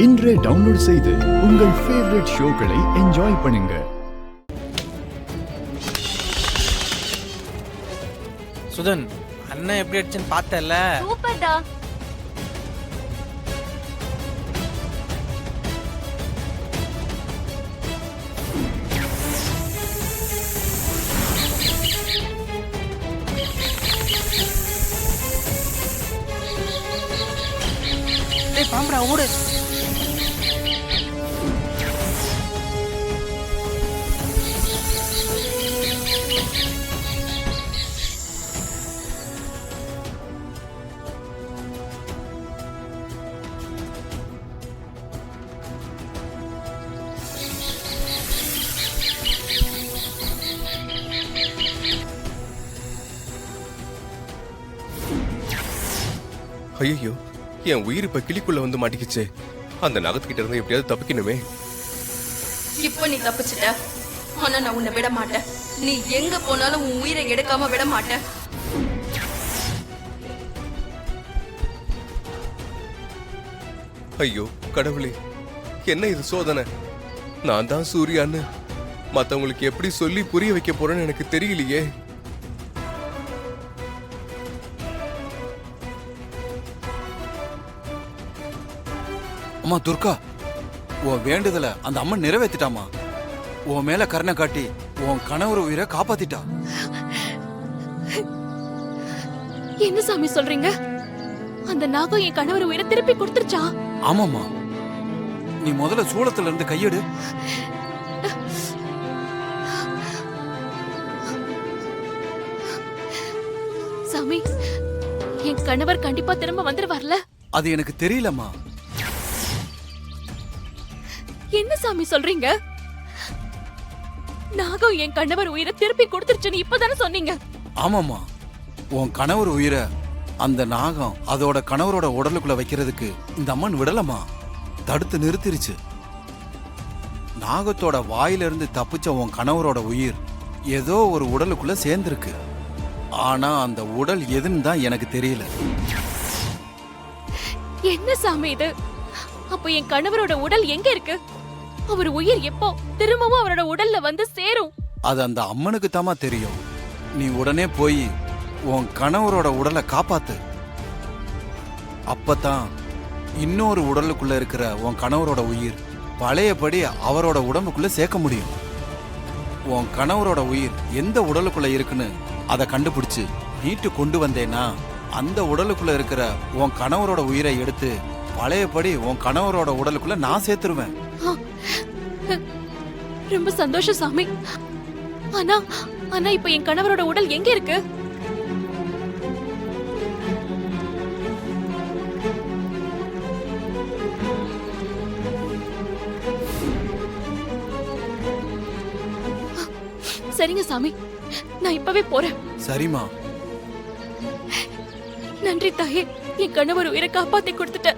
இன்றே டவுன்லோட் செய்து உங்கள் ஃபேவரட் ஷோக்களை என்ஜாய் பண்ணுங்க. சுதன், அண்ணன் எப்படி அடிச்சுன்னு பார்த்தல? சூப்பர்டா. டேய் பாம்படா, ஓடு. ஐயோ, என் உயிர் இப்ப கிளிக்குள்ள வந்து மாட்டிக்கிச்சு. அந்த நகத்துக்கிட்ட இருந்து எப்படியாவது தப்பிக்கணுமே. இப்ப நீ தப்பிச்சிட்ட, ஆனா நான் உன்னை விட மாட்டேன். நீ எங்க போனாலும் உன் உயிரை எடுக்காம விட மாட்டேன். ஐயோ கடவுளே, என்ன இது சோதனை? நான் தான் சூர்யான்னு மத்தவங்களுக்கு எப்படி சொல்லி புரிய வைக்க போறேன்னு எனக்கு தெரியலையே. அம்மா துர்கா, உன் வேண்டுதல அந்த அம்மன் நிறைவேற்றிட்டாமா. உன் மேல கருணை காட்டி உன் கணவர் உயிரை காப்பாத்திட்டா. என்ன சாமி சொல்றீங்க? அந்த நாகம் என் கணவர் உயிரை திருப்பி கொடுத்துருச்சா? ஆமாமா, நீ முதல்ல சூளத்துல இருந்து கையெடு. சாமி, என் கணவர் கண்டிப்பா திரும்ப வந்துருவார்ல? அது எனக்கு தெரியலம்மா. என்ன சாமி சொல்றீங்க? நாகம் என் கணவர் உயிரை திருப்பி கொடுத்துருச்சுன்னு இப்பதானே சொன்னீங்க? ஆமாமா, உன் கணவர் உயிரை அந்த நாகம் அதோட கணவரோட உடலுக்குள்ள வைக்கிறதுக்கு இந்த அம்மன் விடலமா, தடுத்து நிறுத்திருச்சு. நாகத்தோட வாயிலிருந்து தப்பிச்ச உன் கணவரோட உயிர் ஏதோ ஒரு உடலுக்குள்ள சேர்ந்திருக்கு. ஆனா அந்த உடல் எதுன்னு தான் எனக்கு தெரியல. என்ன சாமி இது? அப்ப என் கணவரோட உடல் எங்க இருக்கு? அவர் உயிர் எப்போ திரும்பவும் அவரோட உடல்ல வந்து சேரும்? அது அந்த அம்மனுக்கு தாமா தெரியும். நீ உடனே போய் உன் கணவரோட உடலை காப்பாத்து. அப்பதான் இன்னொரு உடலுக்குள்ள இருக்கிற உன் கணவரோட உயிர் பழையபடி அவரோட உடம்புக்குள்ள சேர்க்க முடியும். உன் கணவரோட உயிர் எந்த உடலுக்குள்ள இருக்குன்னு அதை கண்டுபிடிச்சு மீட்டு கொண்டு வந்தேன்னா அந்த உடலுக்குள்ள இருக்கிற உன் கணவரோட உயிரை எடுத்து பழையபடி உன் கணவரோட உடலுக்குள்ள நான் சேர்த்துருவேன். ரொம்ப சந்தோஷம் சாமி. ஆனா ஆனா இப்ப என் கணவரோட உடல் எங்க இருக்கு? சரிங்க சாமி, நான் இப்பவே போறேன். சரிமா. நன்றி தாயே, என் கணவர் உயிரை காப்பாத்தி கொடுத்துட்ட.